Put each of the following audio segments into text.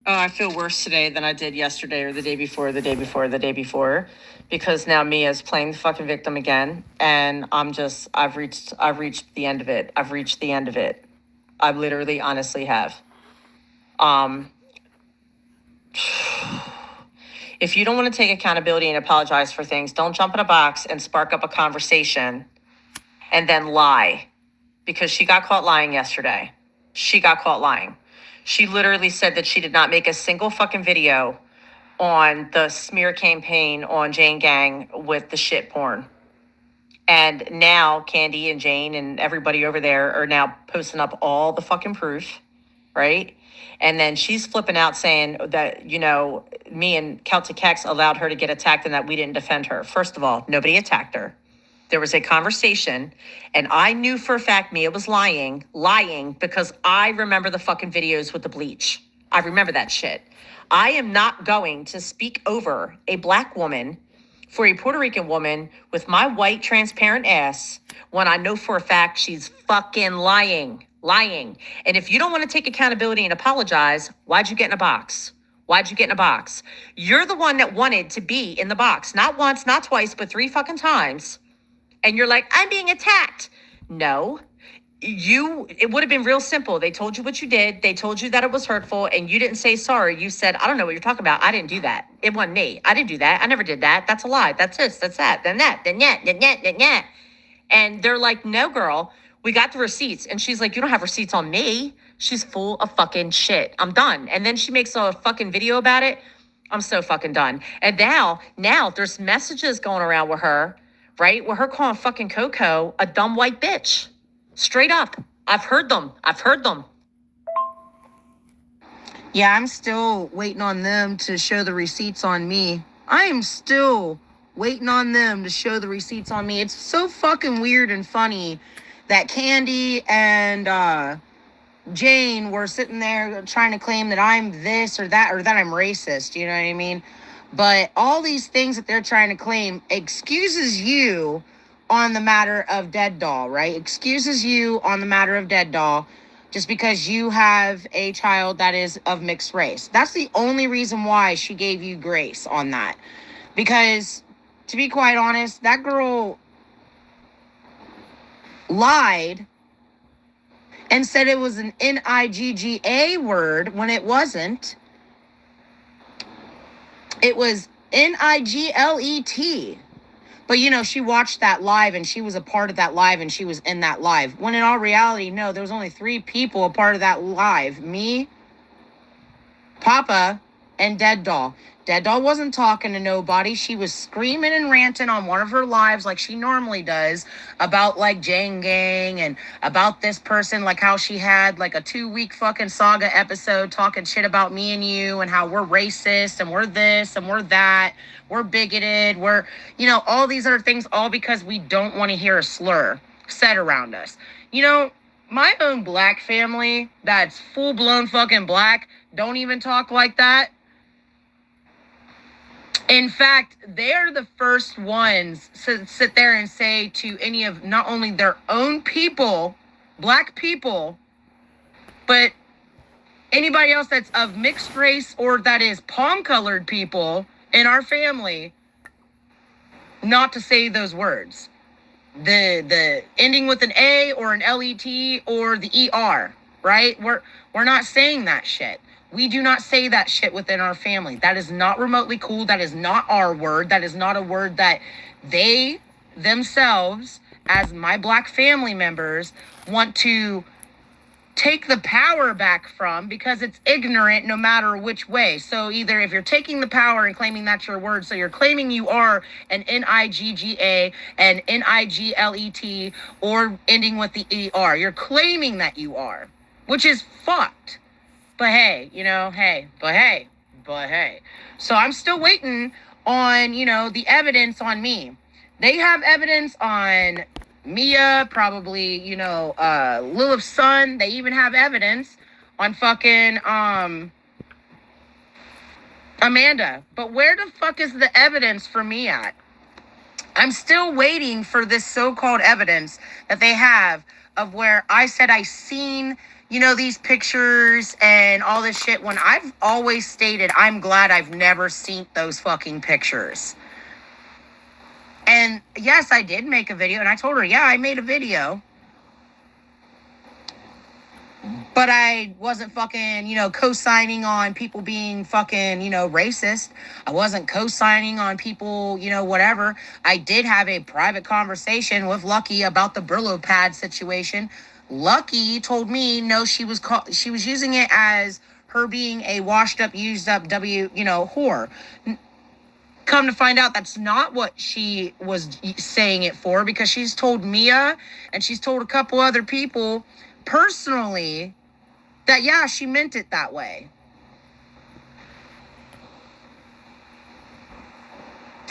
Oh, I feel worse today than I did yesterday or the day before, the day before, the day before, because now Mia's playing the fucking victim again, and I've reached the end of it. I've reached the end of it. I literally, honestly have. If you don't want to take accountability and apologize for things, don't jump in a box and spark up a conversation and then lie, because she got caught lying yesterday. She got caught lying. She literally said that she did not make a single fucking video on the smear campaign on Jane Gang with the shit porn. And now Candy and Jane and everybody over there are now posting up all the fucking proof, right? And then she's flipping out saying that, me and Celtic Hex allowed her to get attacked and that we didn't defend her. First of all, nobody attacked her. There was a conversation, and I knew for a fact Mia was lying because I remember the fucking videos with the bleach. I remember that shit. I am not going to speak over a black woman for a Puerto Rican woman with my white transparent ass when I know for a fact she's fucking lying. And if you don't want to take accountability and apologize, why'd you get in a box? Why'd you get in a box? You're the one that wanted to be in the box. Not once, not twice, but 3 fucking times. And you're like, I'm being attacked. No, it would have been real simple. They told you what you did. They told you that it was hurtful, and you didn't say sorry. You said, I don't know what you're talking about. I didn't do that. It wasn't me. I didn't do that. I never did that. That's a lie. That's this, that's that, then that, then that. And they're like, no, girl, we got the receipts. And she's like, you don't have receipts on me. She's full of fucking shit. I'm done. And then she makes a fucking video about it. I'm so fucking done. And now there's messages going around with her, right? With her calling fucking Coco a dumb white bitch. Straight up. I've heard them. Yeah, I'm still waiting on them to show the receipts on me. I am still waiting on them to show the receipts on me. It's so fucking weird and funny that Candy and Jane were sitting there trying to claim that I'm this or that I'm racist. You know what I mean? But all these things that they're trying to claim excuses you on the matter of Dead Doll, right? Excuses you on the matter of Dead Doll just because you have a child that is of mixed race. That's the only reason why she gave you grace on that. Because, to be quite honest, that girl lied and said it was an Nigga word when it wasn't. It was Niglet. But, she watched that live and she was a part of that live and she was in that live. When in all reality, no, there was only 3 people a part of that live. Me, Papa, and Dead Doll. Dead Doll wasn't talking to nobody. She was screaming and ranting on one of her lives like she normally does about like Jane Gang and about this person, like how she had like a 2-week fucking saga episode talking shit about me and you and how we're racist and we're this and we're that. We're bigoted. We're, all these other things, all because we don't want to hear a slur said around us. My own black family that's full-blown fucking black don't even talk like that. In fact, they're the first ones to sit there and say to any of not only their own people, black people, but anybody else that's of mixed race or that is palm-colored people in our family, not to say those words. The ending with an A or an LET or the ER, right? We're not saying that shit. We do not say that shit within our family. That is not remotely cool. That is not our word. That is not a word that they themselves, as my black family members, want to take the power back from, because it's ignorant no matter which way. So either if you're taking the power and claiming that's your word, so you're claiming you are an Nigga, an Niglet, or ending with the ER. You're claiming that you are, which is fucked. But hey, hey. So I'm still waiting on, the evidence on me. They have evidence on Mia, probably, Lilith's son. They even have evidence on fucking, Amanda. But where the fuck is the evidence for me at? I'm still waiting for this so-called evidence that they have of where I said I seen, you know, these pictures and all this shit, when I've always stated I'm glad I've never seen those fucking pictures. And yes, I did make a video, and I told her, yeah, I made a video. But I wasn't fucking, you know, co-signing on people being fucking, you know, racist. I wasn't co-signing on people, you know, whatever. I did have a private conversation with Lucky about the Brillo pad situation. Lucky told me, no, she was using it as her being a washed up, used up whore. Come to find out, that's not what she was saying it for, because she's told Mia and she's told a couple other people personally that, yeah, she meant it that way.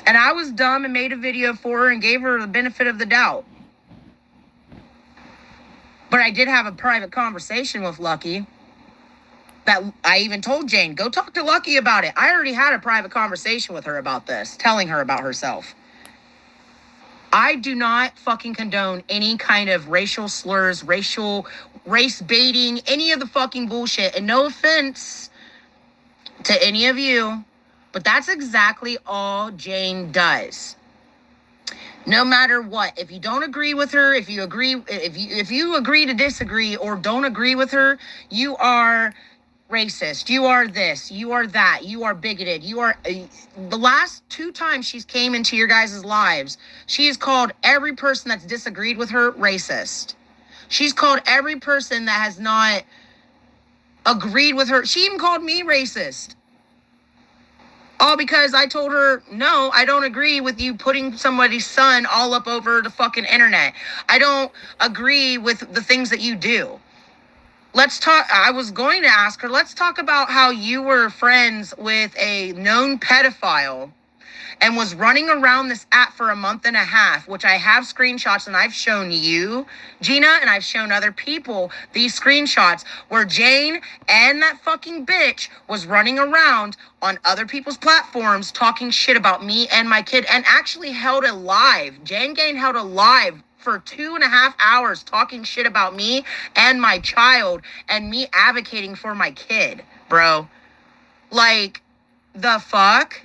And I was dumb and made a video for her and gave her the benefit of the doubt. But I did have a private conversation with Lucky that I even told Jane, go talk to Lucky about it. I already had a private conversation with her about this, telling her about herself. I do not fucking condone any kind of racial slurs, race baiting, any of the fucking bullshit. And no offense to any of you, but that's exactly all Jane does. No matter what, if you don't agree with her, if you agree to disagree or don't agree with her, you are racist, you are this, you are that, you are bigoted, you are the last 2 times she's came into your guys' lives, she has called every person that's disagreed with her racist. She's called every person that has not agreed with her. She even called me racist. All because I told her, no, I don't agree with you putting somebody's son all up over the fucking internet. I don't agree with the things that you do. Let's talk. I was going to ask her, let's talk about how you were friends with a known pedophile and was running around this app for a month and a half, which I have screenshots, and I've shown you, Gina, and I've shown other people these screenshots where Jane and that fucking bitch was running around on other people's platforms talking shit about me and my kid, and actually held a live. Jane Gain held a live for 2.5 hours talking shit about me and my child and me advocating for my kid, bro. Like, the fuck?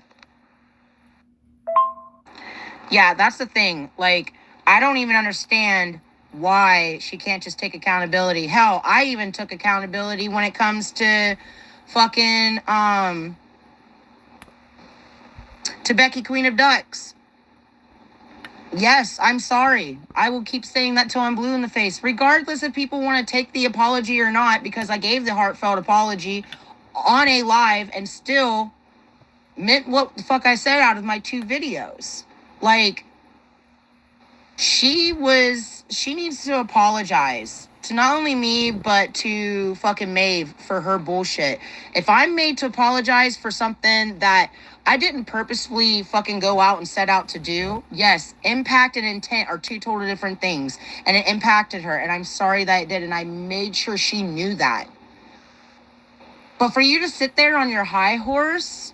Yeah, that's the thing. Like, I don't even understand why she can't just take accountability. Hell, I even took accountability when it comes to fucking, to Becky Queen of Ducks. Yes, I'm sorry. I will keep saying that till I'm blue in the face, regardless if people want to take the apology or not, because I gave the heartfelt apology on a live and still meant what the fuck I said out of my 2 videos. Like, she needs to apologize to not only me, but to fucking Maeve for her bullshit. If I'm made to apologize for something that I didn't purposefully fucking go out and set out to do, yes, impact and intent are 2 totally different things. And it impacted her, and I'm sorry that it did, and I made sure she knew that. But for you to sit there on your high horse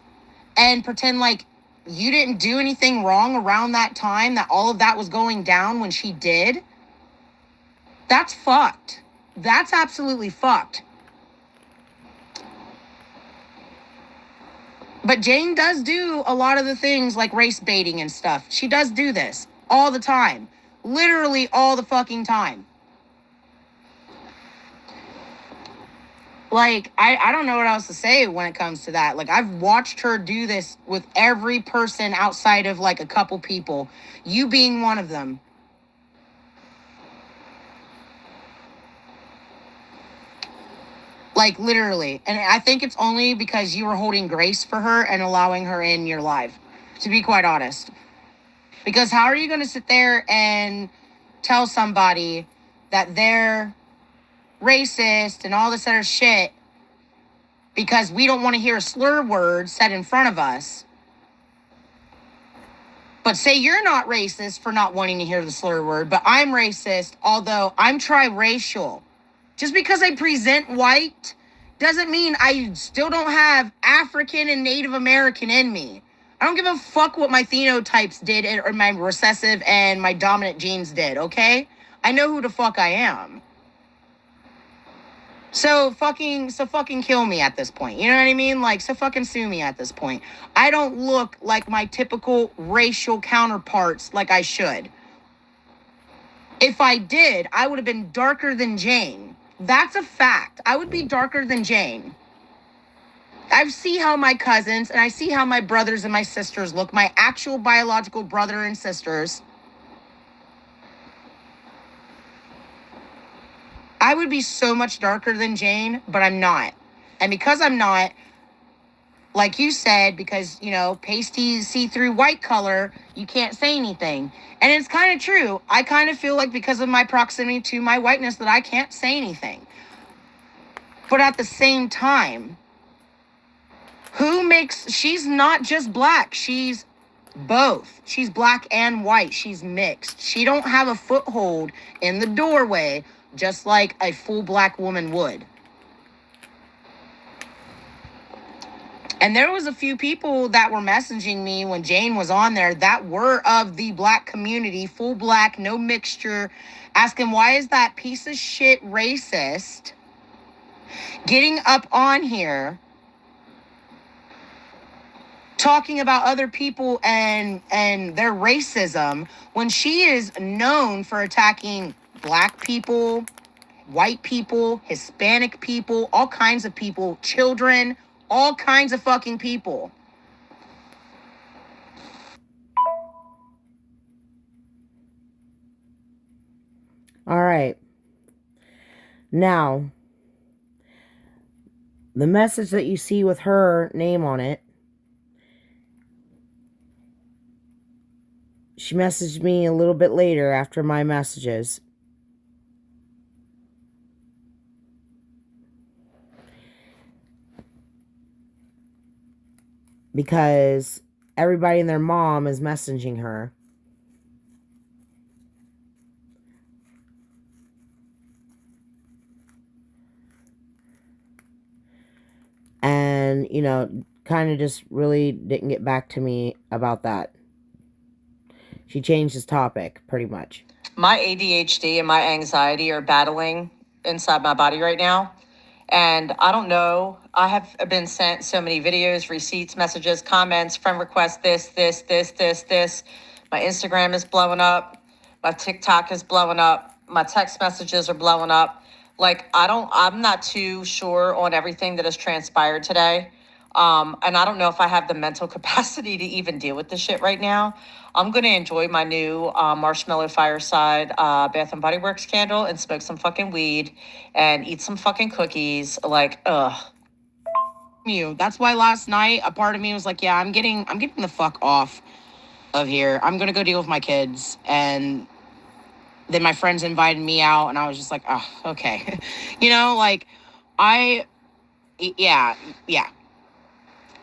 and pretend like you didn't do anything wrong around that time, that all of that was going down when she did, that's fucked. That's absolutely fucked. But Jane does do a lot of the things like race baiting and stuff. She does do this all the time. Literally all the fucking time. Like, I don't know what else to say when it comes to that. Like, I've watched her do this with every person outside of, like, a couple people. You being one of them. Like, literally. And I think it's only because you were holding grace for her and allowing her in your life, to be quite honest. Because how are you going to sit there and tell somebody that they're racist and all this other shit because we don't want to hear a slur word said in front of us, but say you're not racist for not wanting to hear the slur word, but I'm racist, although I'm triracial. Just because I present white doesn't mean I still don't have African and Native American in me. I don't give a fuck what my phenotypes did or my recessive and my dominant genes did, okay? I know who the fuck I am. So fucking kill me at this point. You know what I mean? Like, so fucking sue me at this point. I don't look like my typical racial counterparts like I should. If I did, I would have been darker than Jane. That's a fact. I would be darker than Jane. I see how my cousins and I see how my brothers and my sisters look, my actual biological brother and sisters. I would be so much darker than Jane, but I'm not. And because I'm not, like you said, because, you know, pasty, see-through white color, you can't say anything. And it's kind of true. I kind of feel like because of my proximity to my whiteness that I can't say anything. But at the same time, she's not just black. She's both. She's black and white. She's mixed. She don't have a foothold in the doorway just like a full black woman would. And there was a few people that were messaging me when Jane was on there that were of the black community, full black, no mixture, asking why is that piece of shit racist getting up on here talking about other people and their racism when she is known for attacking black people, white people, Hispanic people, all kinds of people, children, all kinds of fucking people. All right. Now, the message that you see with her name on it, she messaged me a little bit later after my messages. Because everybody and their mom is messaging her. And, you know, kind of just really didn't get back to me about that. She changed his topic, pretty much. My ADHD and my anxiety are battling inside my body right now. And I don't know. I have been sent so many videos, receipts, messages, comments, friend requests, this. My Instagram is blowing up. My TikTok is blowing up. My text messages are blowing up. Like, I'm not too sure on everything that has transpired today. And I don't know if I have the mental capacity to even deal with this shit right now. I'm going to enjoy my new Marshmallow Fireside Bath and Body Works candle and smoke some fucking weed and eat some fucking cookies. Like, ugh. That's why last night a part of me was like, yeah, I'm getting the fuck off of here. I'm going to go deal with my kids. And then my friends invited me out and I was just like, oh, okay. You know, like yeah.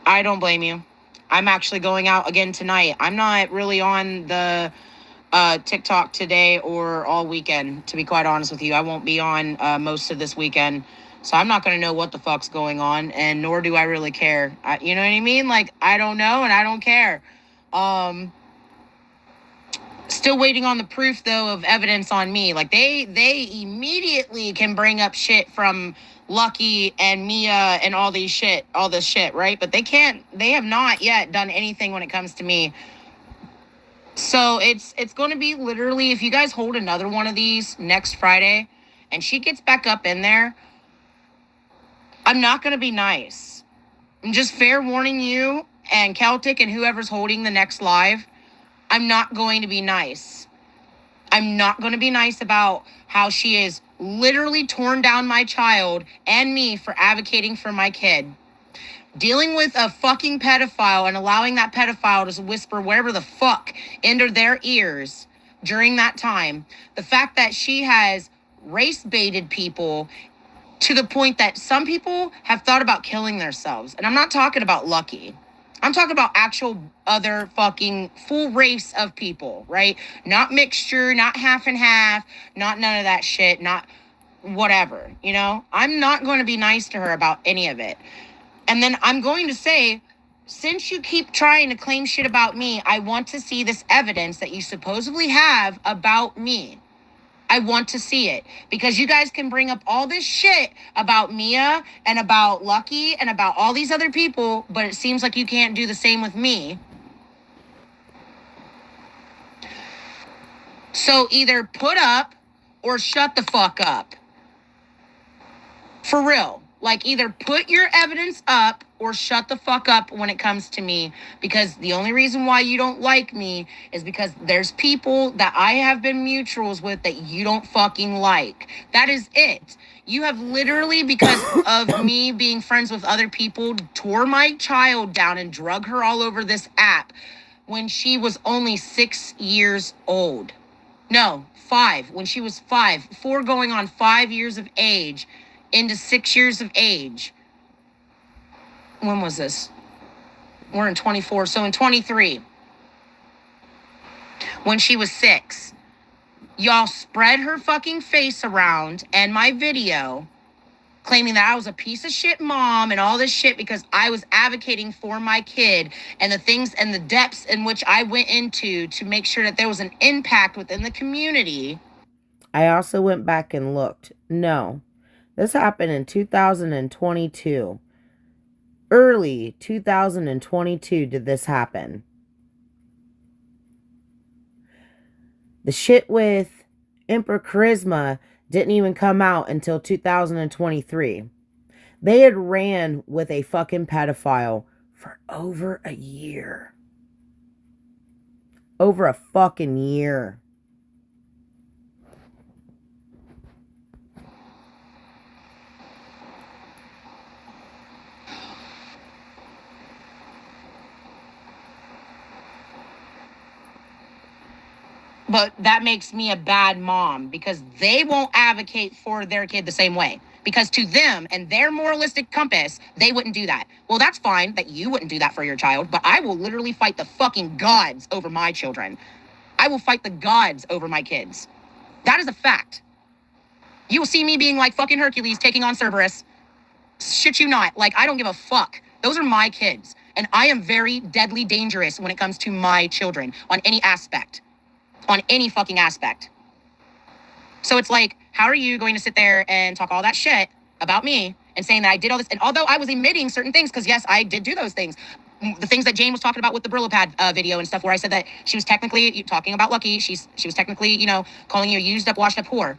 I don't blame you. I'm actually going out again tonight. I'm not really on the TikTok today or all weekend, to be quite honest with you. I won't be on most of this weekend. So I'm not going to know what the fuck's going on, and nor do I really care. You know what I mean? Like, I don't know, and I don't care. Still waiting on the proof, though, of evidence on me. Like, they immediately can bring up shit from Lucky and Mia and all this shit, right? But they have not yet done anything when it comes to me. So it's going to be literally, if you guys hold another one of these next Friday and she gets back up in there, I'm not going to be nice. I'm just fair warning you and Celtic and whoever's holding the next live. I'm not going to be nice. I'm not going to be nice about how she is literally torn down my child and me for advocating for my kid. Dealing with a fucking pedophile and allowing that pedophile to whisper whatever the fuck into their ears during that time. The fact that she has race baited people to the point that some people have thought about killing themselves. And I'm not talking about Lucky. I'm talking about actual other fucking full race of people, right? Not mixture, not half and half, not none of that shit, not whatever, you know? I'm not going to be nice to her about any of it. And then I'm going to say, since you keep trying to claim shit about me, I want to see this evidence that you supposedly have about me. I want to see it, because you guys can bring up all this shit about Mia and about Lucky and about all these other people, but it seems like you can't do the same with me. So either put up or shut the fuck up. For real. Like, either put your evidence up or shut the fuck up when it comes to me. Because the only reason why you don't like me is because there's people that I have been mutuals with that you don't fucking like. That is it. You have literally, because of me being friends with other people, tore my child down and drug her all over this app when she was only 6 years old. No, 5. When she was 5. 4 going on 5 years of age. Into 6 years of age. When was this? We're in 24, so in 23. When she was 6. Y'all spread her fucking face around and my video, claiming that I was a piece of shit mom and all this shit because I was advocating for my kid and the things and the depths in which I went into to make sure that there was an impact within the community. I also went back and looked. No. This happened in 2022. Early 2022 did this happen. The shit with Emperor Charisma didn't even come out until 2023. They had ran with a fucking pedophile for over a year. Over a fucking year. But that makes me a bad mom because they won't advocate for their kid the same way. Because to them and their moralistic compass, they wouldn't do that. Well, that's fine that you wouldn't do that for your child, but I will literally fight the fucking gods over my children. I will fight the gods over my kids. That is a fact. You will see me being like fucking Hercules taking on Cerberus. Shit you not. Like, I don't give a fuck. Those are my kids. And I am very deadly dangerous when it comes to my children on any aspect. On any fucking aspect. So it's like, how are you going to sit there and talk all that shit about me and saying that I did all this? And although I was admitting certain things, because yes, I did do those things. The things that Jane was talking about with the Brillo pad video and stuff, where I said that she was technically talking about Lucky. She was technically, calling you a used up, washed up whore.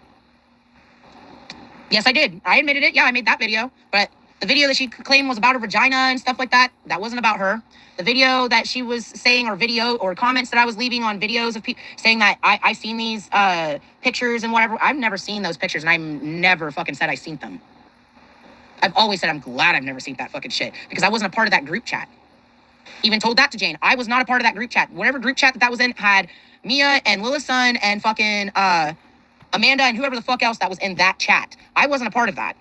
Yes, I did. I admitted it. Yeah, I made that video. But the video that she claimed was about her vagina and stuff like that, that wasn't about her. The video that she was saying, or comments that I was leaving on videos of people saying that I seen these pictures and whatever. I've never seen those pictures, and I never fucking said I seen them. I've always said I'm glad I've never seen that fucking shit because I wasn't a part of that group chat. Even told that to Jane. I was not a part of that group chat. Whatever group chat that was in had Mia and Lila's son and fucking Amanda and whoever the fuck else that was in that chat. I wasn't a part of that.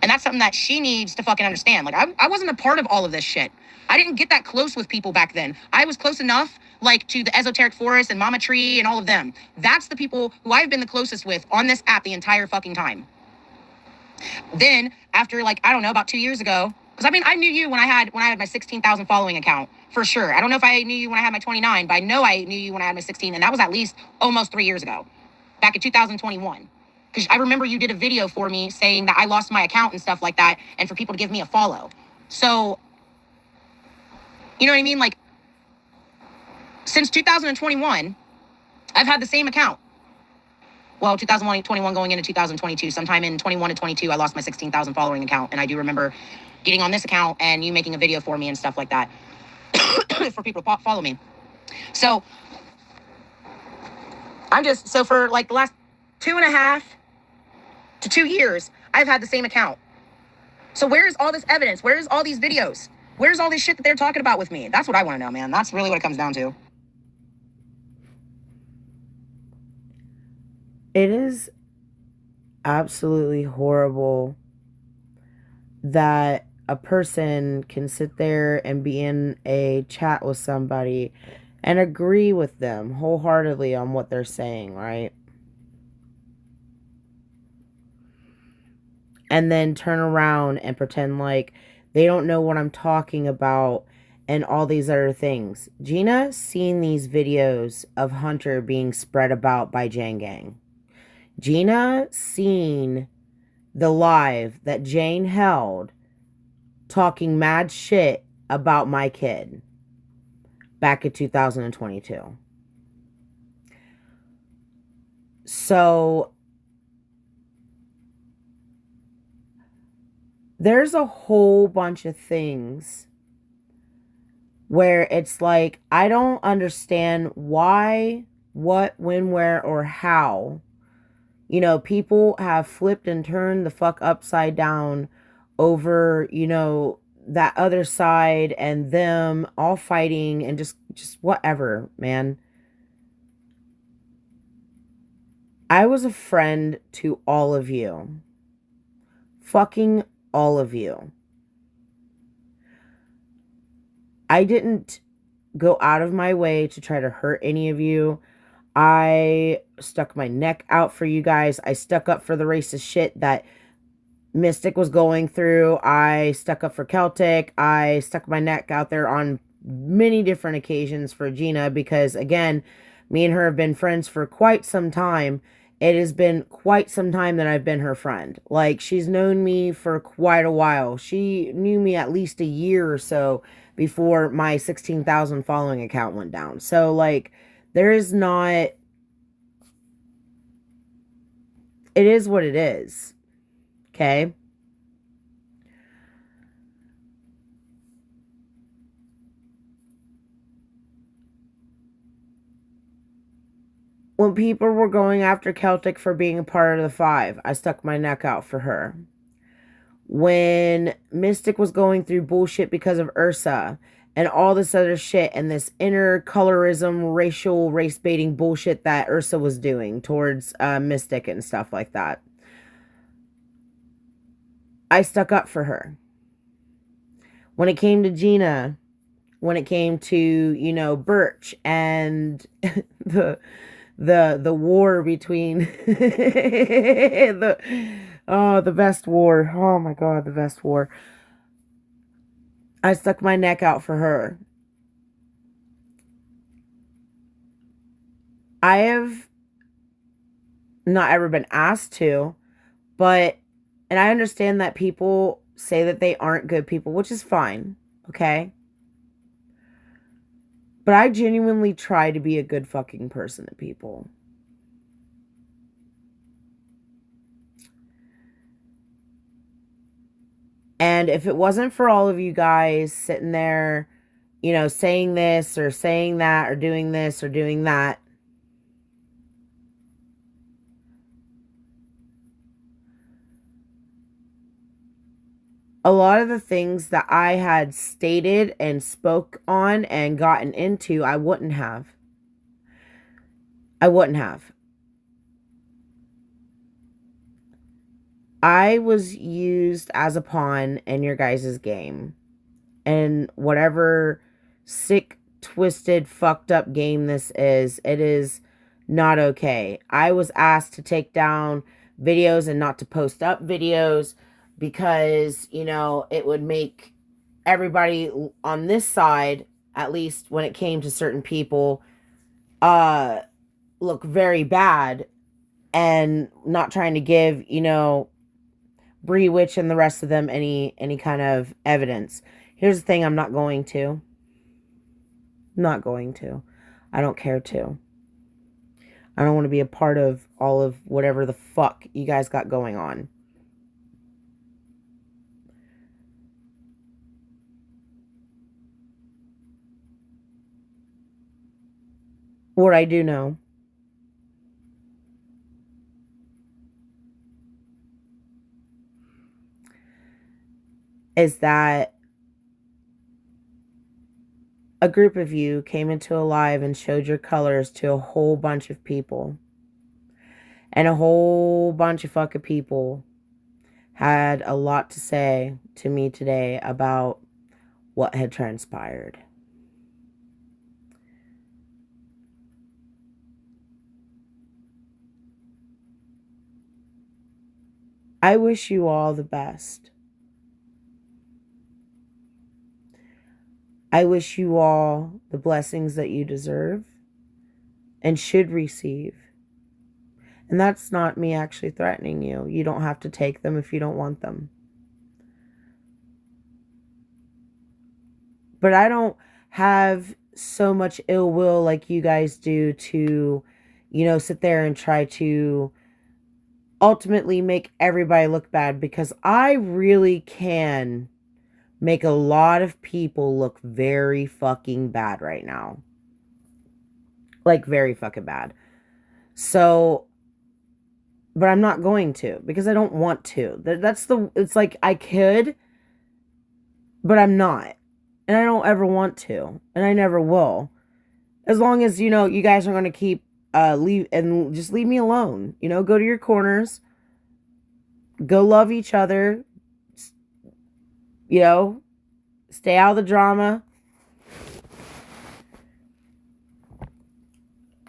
And that's something that she needs to fucking understand. Like, I wasn't a part of all of this shit. I didn't get that close with people back then. I was close enough, like, to the Esoteric Forest and Mama Tree and all of them. That's the people who I've been the closest with on this app the entire fucking time. Then, after, like, I don't know, about 2 years ago, because, I mean, I knew you when I had my 16,000 following account, for sure. I don't know if I knew you when I had my 29, but I know I knew you when I had my 16, and that was at least almost 3 years ago, back in 2021. Because I remember you did a video for me saying that I lost my account and stuff like that, and for people to give me a follow. So, you know what I mean? Like, since 2021, I've had the same account. Well, 2021 going into 2022, sometime in 21 to 22, I lost my 16,000 following account, and I do remember getting on this account and you making a video for me and stuff like that for people to follow me. So, so for like the last 2.5 to 2 years, I've had the same account. So where's all this evidence? Where's all these videos? Where's all this shit that they're talking about with me? That's what I want to know, man. That's really what it comes down to. It is absolutely horrible that a person can sit there and be in a chat with somebody and agree with them wholeheartedly on what they're saying, right? And then turn around and pretend like they don't know what I'm talking about and all these other things. Gina's seen these videos of Hunter being spread about by Jan Gang. Gina seen the live that Jane held talking mad shit about my kid back in 2022. So there's a whole bunch of things where it's like, I don't understand why, what, when, where, or how, you know, people have flipped and turned the fuck upside down over, you know, that other side and them all fighting and just whatever, man. I was a friend to all of you. Fucking all of you. I didn't go out of my way to try to hurt any of you. I stuck my neck out for you guys. I stuck up for the racist shit that Mystic was going through. I stuck up for Celtic. I stuck my neck out there on many different occasions for Gina because, again, me and her have been friends for quite some time. It has been quite some time that I've been her friend. Like, she's known me for quite a while. She knew me at least a year or so before my 16,000 following account went down. So, like, there is not... It is what it is. Okay? When people were going after Celtic for being a part of the Five, I stuck my neck out for her. When Mystic was going through bullshit because of Ursa and all this other shit and this inner colorism, racial, race-baiting bullshit that Ursa was doing towards Mystic and stuff like that, I stuck up for her. When it came to Gina, when it came to, you know, Birch and the war between the best war. Oh my god, the best war. I stuck my neck out for her. I have not ever been asked to, but, and I understand that people say that they aren't good people, which is fine, okay? But I genuinely try to be a good fucking person to people. And if it wasn't for all of you guys sitting there, you know, saying this or saying that or doing this or doing that, a lot of the things that I had stated and spoke on and gotten into, I wouldn't have. I wouldn't have. I was used as a pawn in your guys' game. And whatever sick, twisted, fucked up game this is, it is not okay. I was asked to take down videos and not to post up videos because, you know, it would make everybody on this side, at least when it came to certain people, look very bad, and not trying to give, you know, Bree Witch and the rest of them any kind of evidence. Here's the thing, I'm not going to. Not going to. I don't care to. I don't want to be a part of all of whatever the fuck you guys got going on. What I do know is that a group of you came into a live and showed your colors to a whole bunch of people. And a whole bunch of fucking people had a lot to say to me today about what had transpired. I wish you all the best. I wish you all the blessings that you deserve and should receive. And that's not me actually threatening you. You don't have to take them if you don't want them. But I don't have so much ill will like you guys do to, sit there and try to ultimately make everybody look bad, because I really can make a lot of people look very fucking bad right now. Like, very fucking bad. So, but I'm not going to, because I don't want to. It's like I could, but I'm not. And I don't ever want to. And I never will. As long as, you guys are going to keep, just leave me alone. Go to your corners. Go love each other. Stay out of the drama.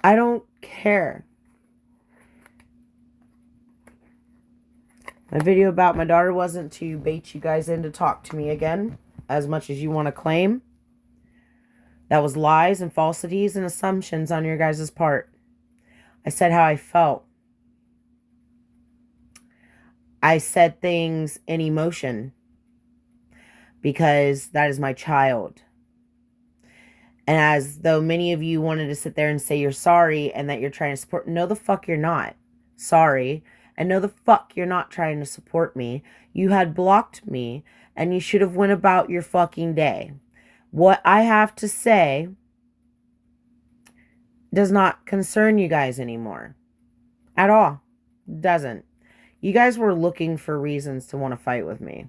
I don't care. My video about my daughter wasn't to bait you guys in to talk to me again, as much as you want to claim. That was lies and falsities and assumptions on your guys' part. I said how I felt. I said things in emotion, because that is my child. And as though many of you wanted to sit there and say you're sorry and that you're trying to support, no the fuck you're not. Sorry. And no the fuck you're not trying to support me. You had blocked me and you should have went about your fucking day. What I have to say does not concern you guys anymore. At all. Doesn't. You guys were looking for reasons to want to fight with me.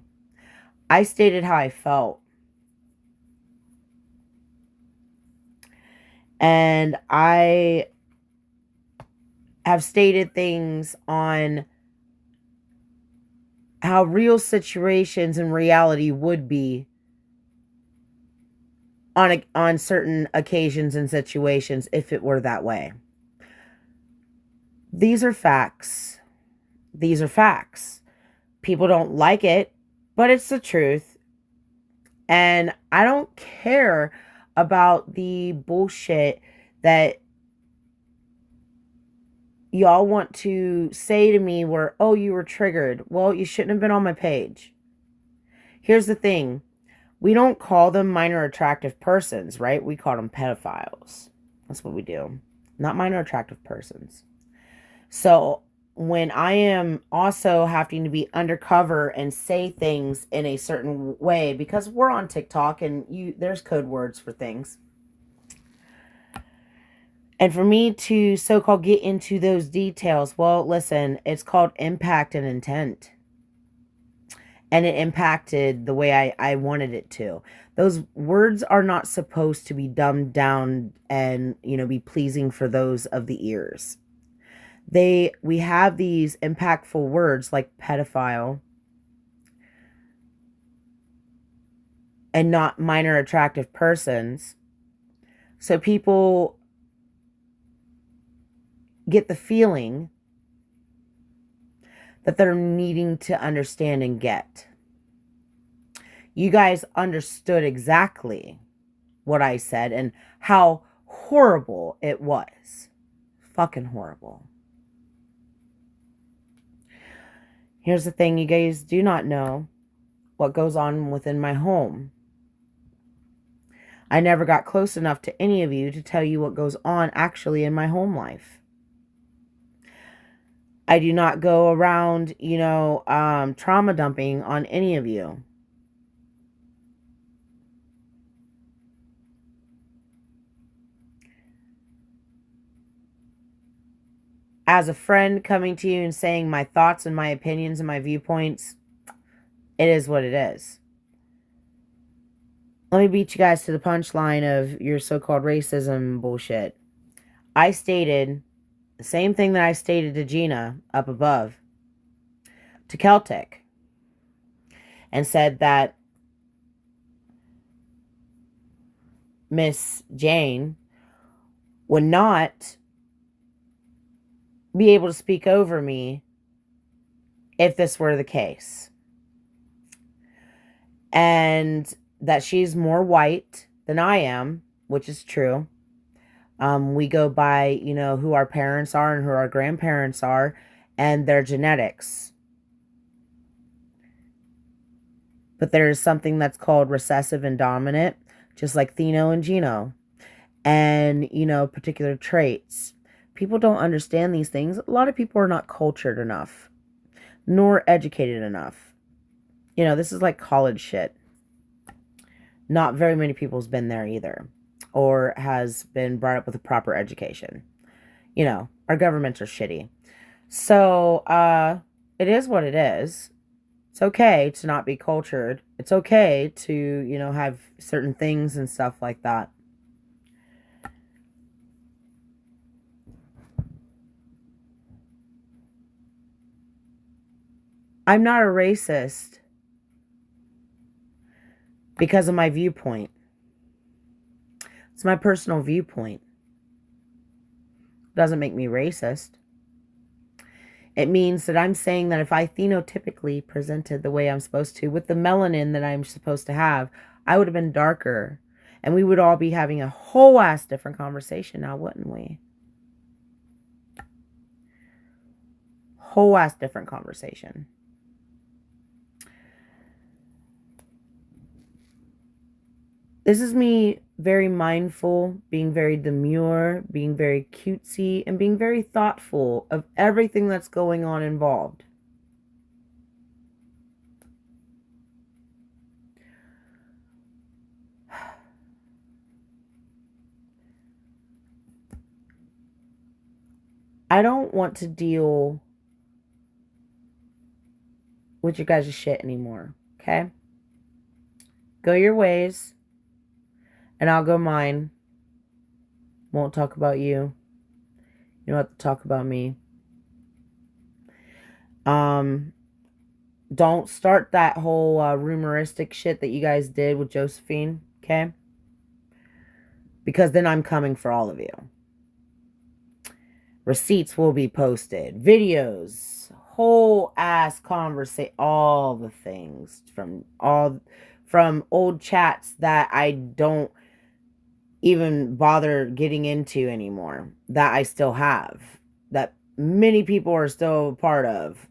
I stated how I felt. And I have stated things on how real situations in reality would be on certain occasions and situations if it were that way. These are facts. These are facts. People don't like it, but it's the truth. And I don't care about the bullshit that y'all want to say to me where, oh, you were triggered. Well, you shouldn't have been on my page. Here's the thing. We don't call them minor attractive persons, right? We call them pedophiles. That's what we do. Not minor attractive persons. So when I am also having to be undercover and say things in a certain way, because we're on TikTok and there's code words for things. And for me to so-called get into those details, well, listen, it's called impact and intent. And it impacted the way I wanted it to. Those words are not supposed to be dumbed down and, be pleasing for those of the ears. We have these impactful words like pedophile and not minor attractive persons. So people get the feeling that they're needing to understand and get. You guys understood exactly what I said and how horrible it was. Fucking horrible. Here's the thing, you guys do not know what goes on within my home. I never got close enough to any of you to tell you what goes on actually in my home life. I do not go around, trauma dumping on any of you. As a friend coming to you and saying my thoughts and my opinions and my viewpoints, it is what it is. Let me beat you guys to the punchline of your so-called racism bullshit. I stated the same thing that I stated to Gina up above, to Celtic, and said that Miss Jane would not be able to speak over me if this were the case. And that she's more white than I am, which is true. We go by, you know, who our parents are and who our grandparents are and their genetics. But there is something that's called recessive and dominant, just like Theno and Geno, and, you know, particular traits. People don't understand these things. A lot of people are not cultured enough, nor educated enough. You know, this is like college shit. Not very many people's been there either, or has been brought up with a proper education. You know, our governments are shitty. So, it is what it is. It's okay to not be cultured. It's okay to, you know, have certain things and stuff like that. I'm not a racist because of my viewpoint. It's my personal viewpoint. It doesn't make me racist. It means that I'm saying that if I phenotypically presented the way I'm supposed to, with the melanin that I'm supposed to have, I would have been darker. And we would all be having a whole ass different conversation now, wouldn't we? Whole ass different conversation. This is me very mindful, being very demure, being very cutesy, and being very thoughtful of everything that's going on involved. I don't want to deal with your guys' shit anymore, okay? Go your ways, and I'll go mine. Won't talk about you. You don't have to talk about me. Don't start that whole rumoristic shit that you guys did with Josephine, okay? Because then I'm coming for all of you. Receipts will be posted, videos, whole ass conversation, all the things from old chats that I don't even bother getting into anymore, that I still have, that many people are still a part of,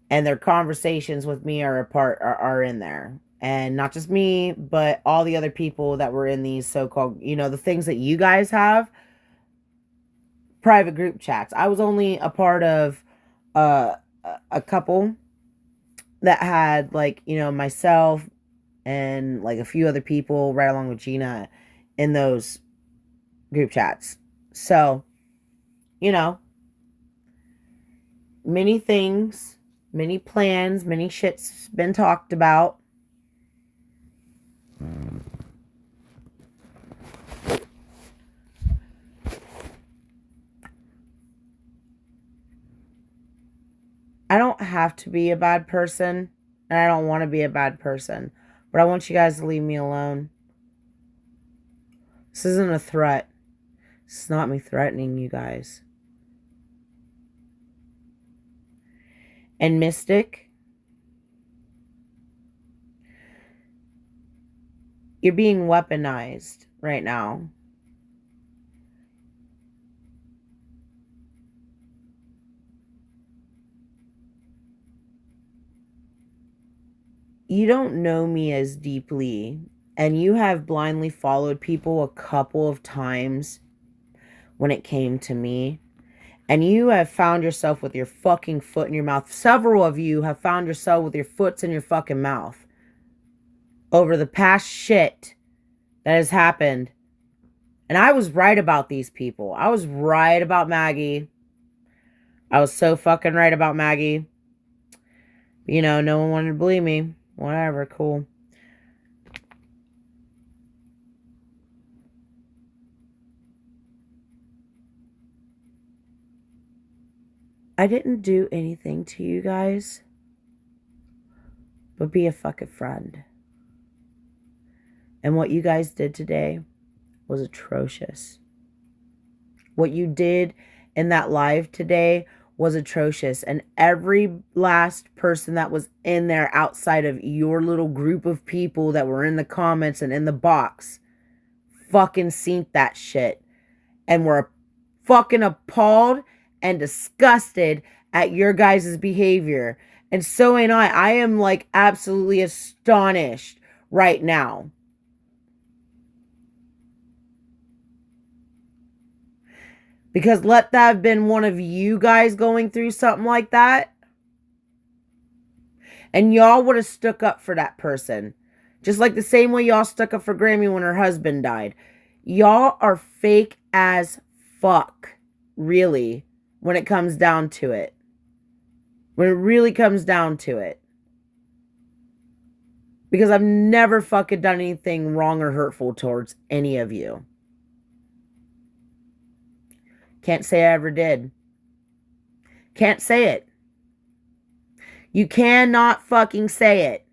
and their conversations with me are in there. And not just me, but all the other people that were in these so-called, you know, the things that you guys have, private group chats. I was only a part of a couple that had, like, you know, myself and like a few other people right along with Gina in those group chats. So, you know, many things, many plans, many shit's been talked about. I don't have to be a bad person, and I don't want to be a bad person, but I want you guys to leave me alone. This isn't a threat. It's not me threatening you guys. And Mystic, you're being weaponized right now. You don't know me as deeply, and you have blindly followed people a couple of times when it came to me, and you have found yourself with your fucking foot in your mouth. Several of you have found yourself with your foots in your fucking mouth over the past shit that has happened. And I was right about these people. I was right about Maggie. I was so fucking right about Maggie. You know, no one wanted to believe me. Whatever, cool. I didn't do anything to you guys but be a fucking friend. And what you guys did today was atrocious. What you did in that live today was atrocious. And every last person that was in there outside of your little group of people that were in the comments and in the box fucking synced that shit. And we're fucking appalled and disgusted at your guys' behavior. And so ain't I. I am like absolutely astonished right now. Because let that have been one of you guys going through something like that, and y'all would have stuck up for that person. Just like the same way y'all stuck up for Grammy when her husband died. Y'all are fake as fuck, really, when it comes down to it. When it really comes down to it. Because I've never fucking done anything wrong or hurtful towards any of you. Can't say I ever did. Can't say it. You cannot fucking say it.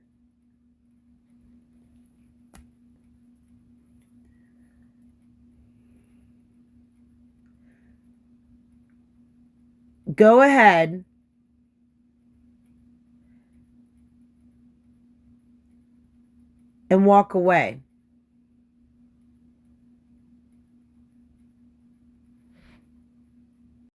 Go ahead and walk away.